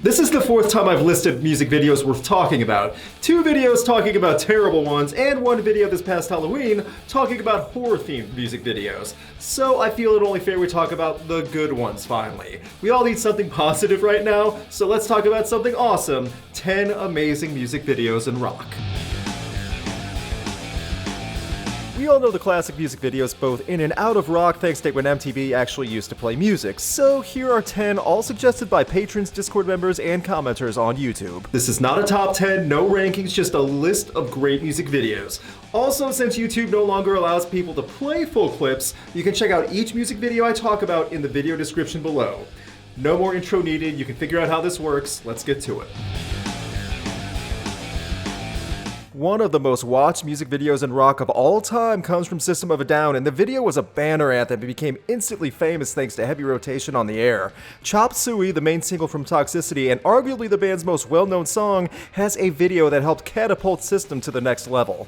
This is the fourth time I've listed music videos worth talking about. 2 videos talking about terrible ones, and 1 video this past Halloween talking about horror-themed music videos. So I feel it only fair we talk about the good ones finally. We all need something positive right now, so let's talk about something awesome: 10 amazing music videos in rock. We all know the classic music videos both in and out of rock thanks to when MTV actually used to play music, so here are 10 all suggested by patrons, Discord members, and commenters on YouTube. This is not a top 10, no rankings, just a list of great music videos. Also, since YouTube no longer allows people to play full clips, you can check out each music video I talk about in the video description below. No more intro needed, you can figure out how this works, let's get to it. One of the most watched music videos in rock of all time comes from System of a Down, and the video was a banner anthem and became instantly famous thanks to heavy rotation on the air. Chop Suey, the main single from Toxicity and arguably the band's most well-known song, has a video that helped catapult System to the next level.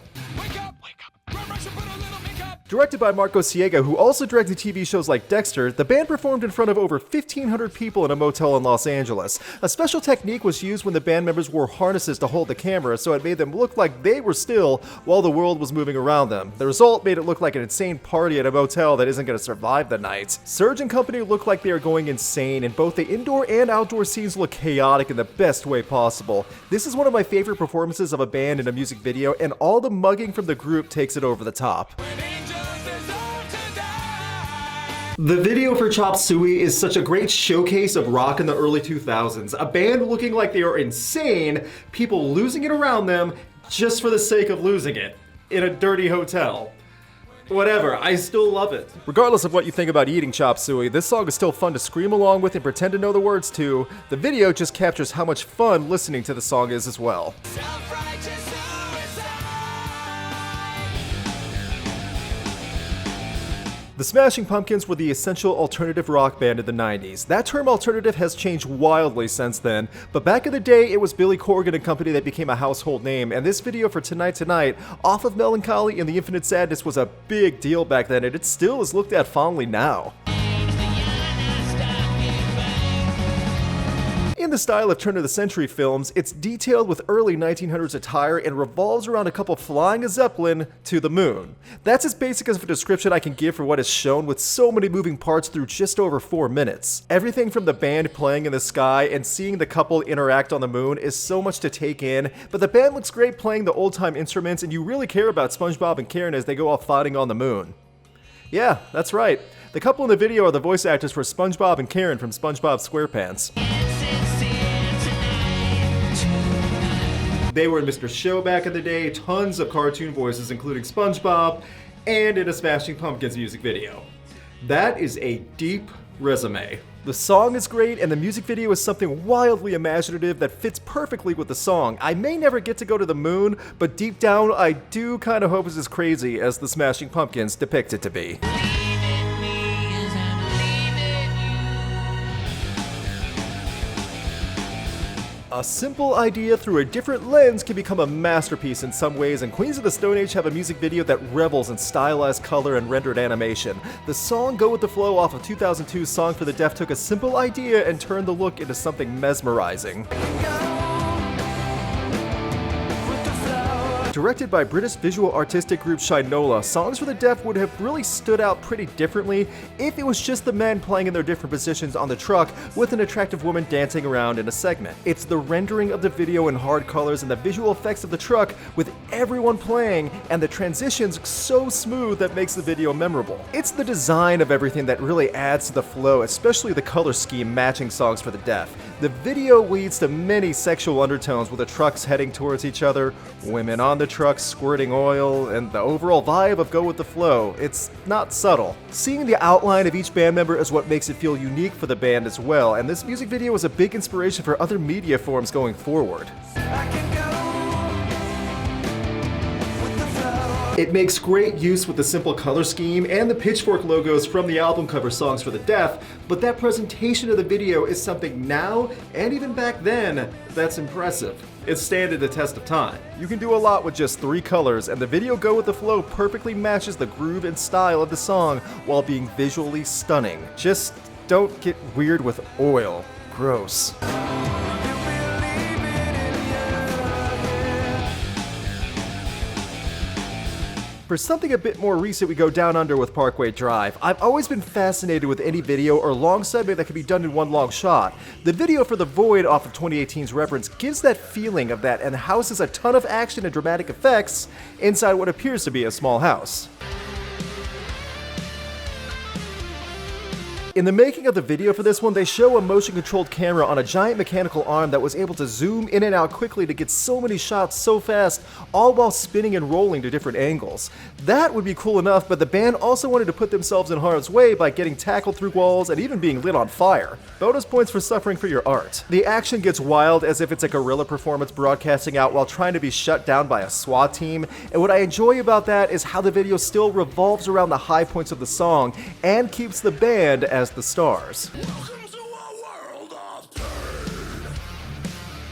Directed by Marco Siega, who also directed TV shows like Dexter, the band performed in front of over 1,500 people in a motel in Los Angeles. A special technique was used when the band members wore harnesses to hold the camera, so it made them look like they were still while the world was moving around them. The result made it look like an insane party at a motel that isn't going to survive the night. Surge and company look like they are going insane, and both the indoor and outdoor scenes look chaotic in the best way possible. This is one of my favorite performances of a band in a music video, and all the mugging from the group takes it over the top. The video for Chop Suey is such a great showcase of rock in the early 2000s. A band looking like they are insane, people losing it around them just for the sake of losing it, in a dirty hotel. Whatever, I still love it. Regardless of what you think about eating Chop Suey, this song is still fun to scream along with and pretend to know the words to. The video just captures how much fun listening to the song is as well. The Smashing Pumpkins were the essential alternative rock band in the 90s. That term alternative has changed wildly since then, but back in the day it was Billy Corgan and company that became a household name, and this video for Tonight Tonight, off of Melancholy and the Infinite Sadness, was a big deal back then, and it still is looked at fondly now. In the style of turn-of-the-century films, it's detailed with early 1900s attire and revolves around a couple flying a Zeppelin to the moon. That's as basic as a description I can give for what is shown with so many moving parts through just over 4 minutes. Everything from the band playing in the sky and seeing the couple interact on the moon is so much to take in, but the band looks great playing the old-time instruments, and you really care about SpongeBob and Karen as they go off fighting on the moon. Yeah, that's right. The couple in the video are the voice actors for SpongeBob and Karen from SpongeBob SquarePants. They were in Mr. Show back in the day, tons of cartoon voices including SpongeBob, and in a Smashing Pumpkins music video. That is a deep resume. The song is great, and the music video is something wildly imaginative that fits perfectly with the song. I may never get to go to the moon, but deep down I do kind of hope it's as crazy as the Smashing Pumpkins depict it to be. A simple idea through a different lens can become a masterpiece in some ways, and Queens of the Stone Age have a music video that revels in stylized color and rendered animation. The song Go With The Flow off of 2002's Song for the Deaf took a simple idea and turned the look into something mesmerizing. Directed by British visual artistic group Shinola, Songs for the Deaf would have really stood out pretty differently if it was just the men playing in their different positions on the truck with an attractive woman dancing around in a segment. It's the rendering of the video in hard colors and the visual effects of the truck with everyone playing and the transitions so smooth that makes the video memorable. It's the design of everything that really adds to the flow, especially the color scheme matching Songs for the Deaf. The video leads to many sexual undertones with the trucks heading towards each other, women on the trucks squirting oil, and the overall vibe of Go With The Flow. It's not subtle. Seeing the outline of each band member is what makes it feel unique for the band as well, and this music video was a big inspiration for other media forms going forward. It makes great use with the simple color scheme and the pitchfork logos from the album cover Songs for the Deaf, but that presentation of the video is something now, and even back then, that's impressive. It's standing the test of time. You can do a lot with just 3 colors, and the video Go With The Flow perfectly matches the groove and style of the song while being visually stunning. Just don't get weird with oil. Gross. For something a bit more recent, we go down under with Parkway Drive. I've always been fascinated with any video or long segment that can be done in one long shot. The video for The Void off of 2018's Reverence gives that feeling of that and houses a ton of action and dramatic effects inside what appears to be a small house. In the making of the video for this one, they show a motion-controlled camera on a giant mechanical arm that was able to zoom in and out quickly to get so many shots so fast, all while spinning and rolling to different angles. That would be cool enough, but the band also wanted to put themselves in harm's way by getting tackled through walls and even being lit on fire. Bonus points for suffering for your art. The action gets wild as if it's a guerrilla performance broadcasting out while trying to be shut down by a SWAT team, and what I enjoy about that is how the video still revolves around the high points of the song and keeps the band as the stars.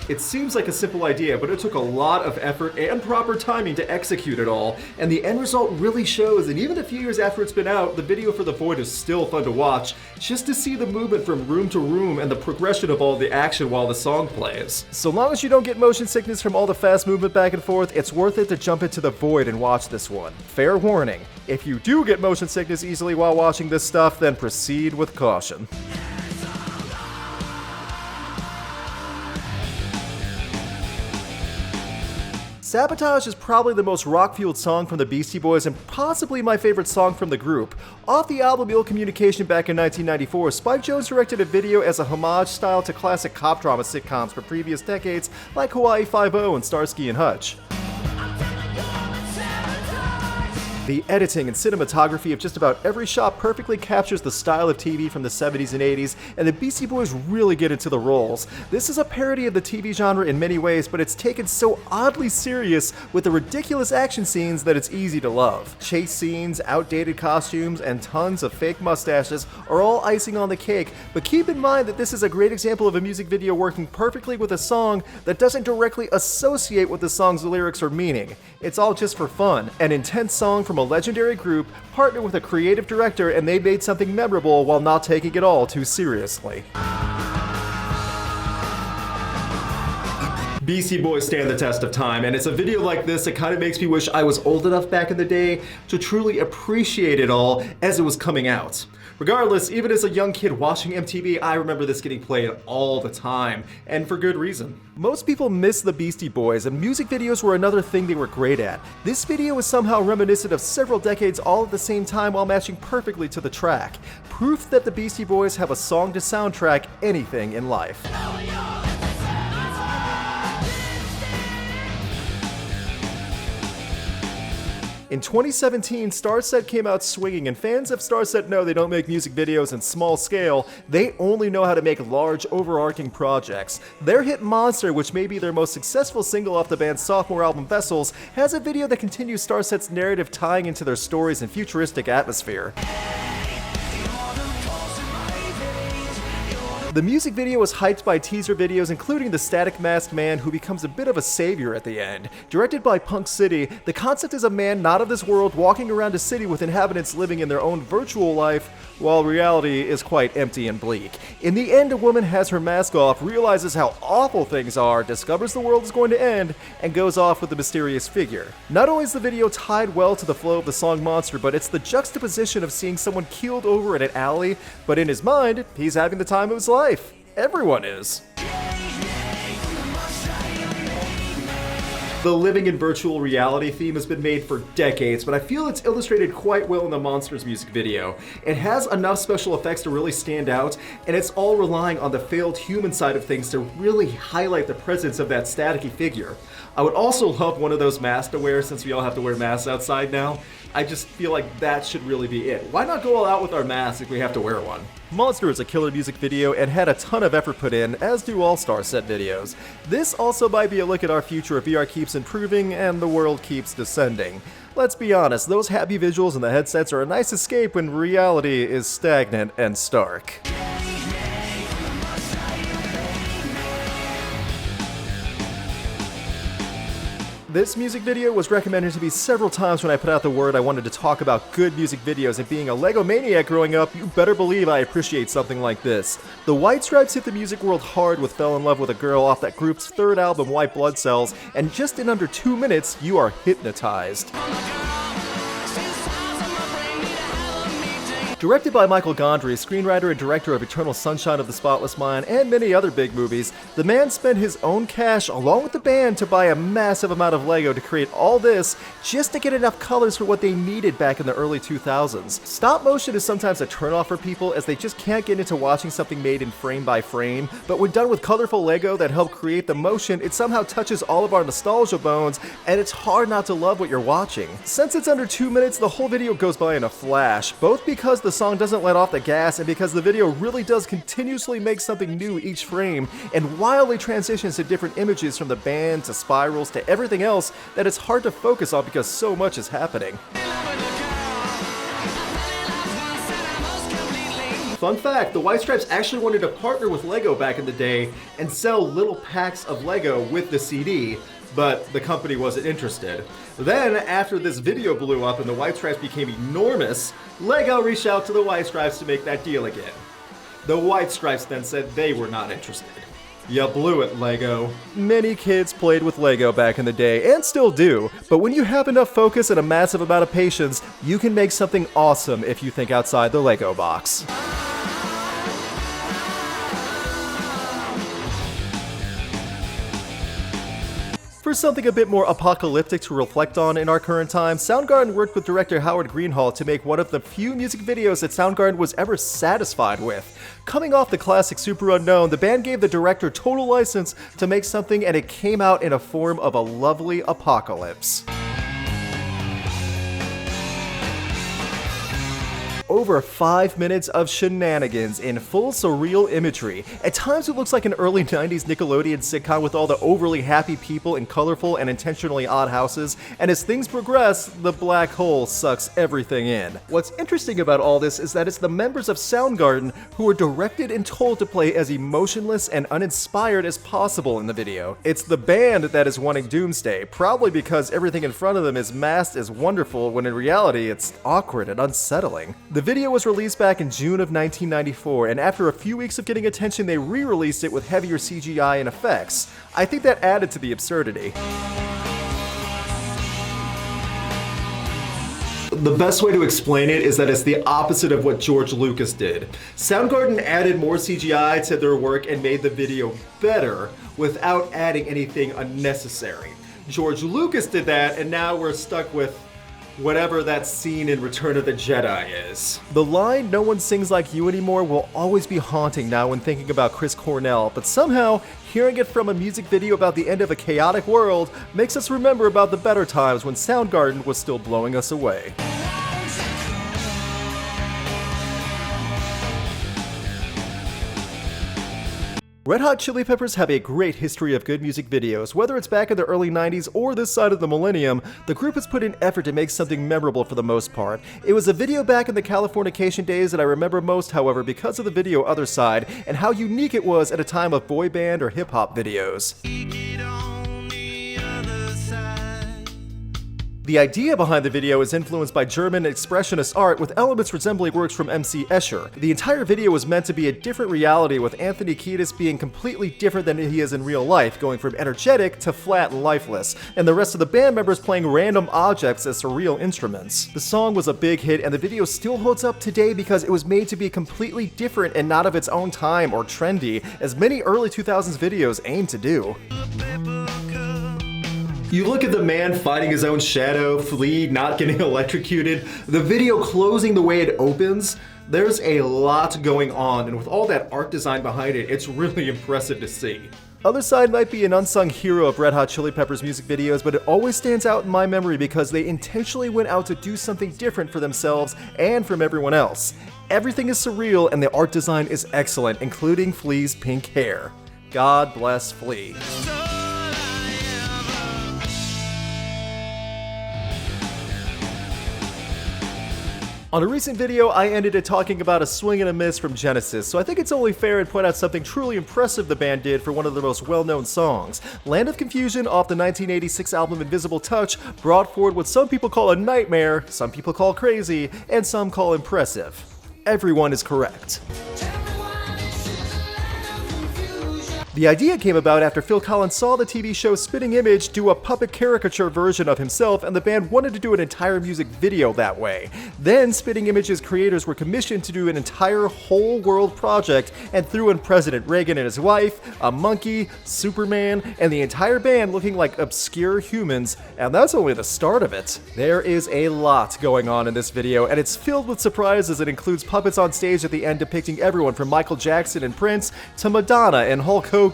It seems like a simple idea, but it took a lot of effort and proper timing to execute it all, and the end result really shows, and even a few years after it's been out, the video for The Void is still fun to watch, just to see the movement from room to room and the progression of all the action while the song plays. So long as you don't get motion sickness from all the fast movement back and forth, it's worth it to jump into The Void and watch this one. Fair warning, if you do get motion sickness easily while watching this stuff, then proceed with caution. Sabotage is probably the most rock-fueled song from the Beastie Boys and possibly my favorite song from the group. Off the album Ill Communication back in 1994, Spike Jonze directed a video as a homage style to classic cop drama sitcoms from previous decades like Hawaii Five-0 and Starsky and Hutch. The editing and cinematography of just about every shot perfectly captures the style of TV from the 70s and 80s, and the Beastie Boys really get into the roles. This is a parody of the TV genre in many ways, but it's taken so oddly serious with the ridiculous action scenes that it's easy to love. Chase scenes, outdated costumes, and tons of fake mustaches are all icing on the cake, but keep in mind that this is a great example of a music video working perfectly with a song that doesn't directly associate with the song's lyrics or meaning. It's all just for fun. An intense song from a legendary group partnered with a creative director, and they made something memorable while not taking it all too seriously. Beastie Boys stand the test of time, and it's a video like this that kind of makes me wish I was old enough back in the day to truly appreciate it all as it was coming out. Regardless, even as a young kid watching MTV, I remember this getting played all the time, and for good reason. Most people miss the Beastie Boys, and music videos were another thing they were great at. This video is somehow reminiscent of several decades all at the same time while matching perfectly to the track. Proof that the Beastie Boys have a song to soundtrack anything in life. In 2017, Starset came out swinging, and fans of Starset know they don't make music videos in small scale, they only know how to make large, overarching projects. Their hit Monster, which may be their most successful single off the band's sophomore album Vessels, has a video that continues Starset's narrative tying into their stories and futuristic atmosphere. The music video was hyped by teaser videos including the Static Masked Man who becomes a bit of a savior at the end. Directed by Punk City, the concept is a man not of this world walking around a city with inhabitants living in their own virtual life, while reality is quite empty and bleak. In the end, a woman has her mask off, realizes how awful things are, discovers the world is going to end, and goes off with the mysterious figure. Not only is the video tied well to the flow of the song Monster, but it's the juxtaposition of seeing someone keeled over in an alley, but in his mind, he's having the time of his life. Everyone is. The living in virtual reality theme has been made for decades, but I feel it's illustrated quite well in the Monsters music video. It has enough special effects to really stand out, and it's all relying on the failed human side of things to really highlight the presence of that staticky figure. I would also love one of those masks to wear since we all have to wear masks outside now. I just feel like that should really be it. Why not go all out with our masks if we have to wear one? Monster is a killer music video and had a ton of effort put in, as do all Starset videos. This also might be a look at our future if VR keeps improving and the world keeps descending. Let's be honest, those happy visuals and the headsets are a nice escape when reality is stagnant and stark. This music video was recommended to me several times when I put out the word I wanted to talk about good music videos, and being a Lego maniac growing up, you better believe I appreciate something like this. The White Stripes hit the music world hard with Fell in Love with a Girl off that group's third album, White Blood Cells, and just in under 2 minutes, you are hypnotized. Directed by Michael Gondry, screenwriter and director of Eternal Sunshine of the Spotless Mind and many other big movies, the man spent his own cash along with the band to buy a massive amount of Lego to create all this just to get enough colors for what they needed back in the early 2000s. Stop motion is sometimes a turnoff for people as they just can't get into watching something made in frame by frame, but when done with colorful Lego that help create the motion, it somehow touches all of our nostalgia bones, and it's hard not to love what you're watching. Since it's under 2 minutes, the whole video goes by in a flash, both because the song doesn't let off the gas and because the video really does continuously make something new each frame and wildly transitions to different images from the band to spirals to everything else that it's hard to focus on because so much is happening. Fun fact, the White Stripes actually wanted to partner with Lego back in the day and sell little packs of Lego with the CD, but the company wasn't interested. Then, after this video blew up and the White Stripes became enormous, Lego reached out to the White Stripes to make that deal again. The White Stripes then said they were not interested. You blew it, Lego. Many kids played with Lego back in the day, and still do, but when you have enough focus and a massive amount of patience, you can make something awesome if you think outside the Lego box. For something a bit more apocalyptic to reflect on in our current time, Soundgarden worked with director Howard Greenhalgh to make one of the few music videos that Soundgarden was ever satisfied with. Coming off the classic Super Unknown, the band gave the director total license to make something, and it came out in a form of a lovely apocalypse. Over 5 minutes of shenanigans in full surreal imagery. At times it looks like an early 90s Nickelodeon sitcom with all the overly happy people in colorful and intentionally odd houses, and as things progress, the black hole sucks everything in. What's interesting about all this is that it's the members of Soundgarden who are directed and told to play as emotionless and uninspired as possible in the video. It's the band that is wanting doomsday, probably because everything in front of them is masked as wonderful when in reality it's awkward and unsettling. The video was released back in June of 1994, and after a few weeks of getting attention, they re-released it with heavier CGI and effects. I think that added to the absurdity. The best way to explain it is that it's the opposite of what George Lucas did. Soundgarden added more CGI to their work and made the video better without adding anything unnecessary. George Lucas did that, and now we're stuck with whatever that scene in Return of the Jedi is. The line, "No one sings like you anymore," will always be haunting now when thinking about Chris Cornell, but somehow, hearing it from a music video about the end of a chaotic world makes us remember about the better times when Soundgarden was still blowing us away. Red Hot Chili Peppers have a great history of good music videos. Whether it's back in the early 90s or this side of the millennium, the group has put in effort to make something memorable for the most part. It was a video back in the Californication days that I remember most, however, because of the video Other Side and how unique it was at a time of boy band or hip-hop videos. The idea behind the video is influenced by German expressionist art with elements resembling works from MC Escher. The entire video was meant to be a different reality, with Anthony Kiedis being completely different than he is in real life, going from energetic to flat and lifeless, and the rest of the band members playing random objects as surreal instruments. The song was a big hit, and the video still holds up today because it was made to be completely different and not of its own time or trendy, as many early 2000s videos aim to do. You look at the man fighting his own shadow, Flea not getting electrocuted, the video closing the way it opens. There's a lot going on, and with all that art design behind it, it's really impressive to see. Other Side might be an unsung hero of Red Hot Chili Peppers music videos, but it always stands out in my memory because they intentionally went out to do something different for themselves and from everyone else. Everything is surreal and the art design is excellent, including Flea's pink hair. God bless Flea. On a recent video, I ended it talking about a swing and a miss from Genesis, so I think it's only fair to point out something truly impressive the band did for one of their most well-known songs. Land of Confusion off the 1986 album Invisible Touch brought forward what some people call a nightmare, some people call crazy, and some call impressive. Everyone is correct. The idea came about after Phil Collins saw the TV show Spitting Image do a puppet caricature version of himself, and the band wanted to do an entire music video that way. Then Spitting Image's creators were commissioned to do an entire whole world project and threw in President Reagan and his wife, a monkey, Superman, and the entire band looking like obscure humans, and that's only the start of it. There is a lot going on in this video, and it's filled with surprises. It includes puppets on stage at the end depicting everyone from Michael Jackson and Prince to Madonna and Hulk Hogan.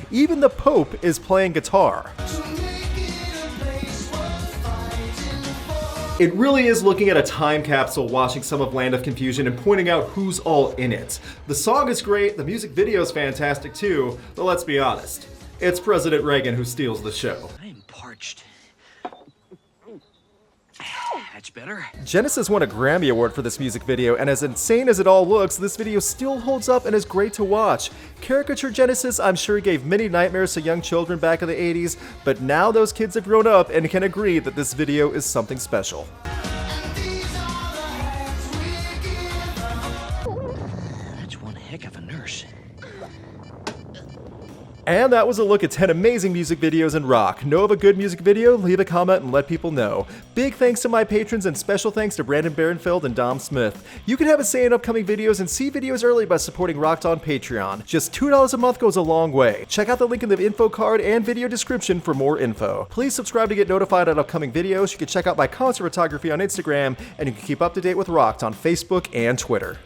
Even the Pope is playing guitar. It really is looking at a time capsule watching some of Land of Confusion and pointing out who's all in it. The song is great, the music video is fantastic too, but let's be honest, it's President Reagan who steals the show. I'm parched. That's better. Genesis won a Grammy Award for this music video, and as insane as it all looks, this video still holds up and is great to watch. Caricature Genesis, I'm sure, gave many nightmares to young children back in the 80s, but now those kids have grown up and can agree that this video is something special. That's one heck of a nurse. And that was a look at 10 amazing music videos in rock. Know of a good music video? Leave a comment and let people know. Big thanks to my patrons and special thanks to Brandon Barenfeld and Dom Smith. You can have a say in upcoming videos and see videos early by supporting Rocked on Patreon. Just $2 a month goes a long way. Check out the link in the info card and video description for more info. Please subscribe to get notified on upcoming videos. You can check out my concert photography on Instagram, and you can keep up to date with Rocked on Facebook and Twitter.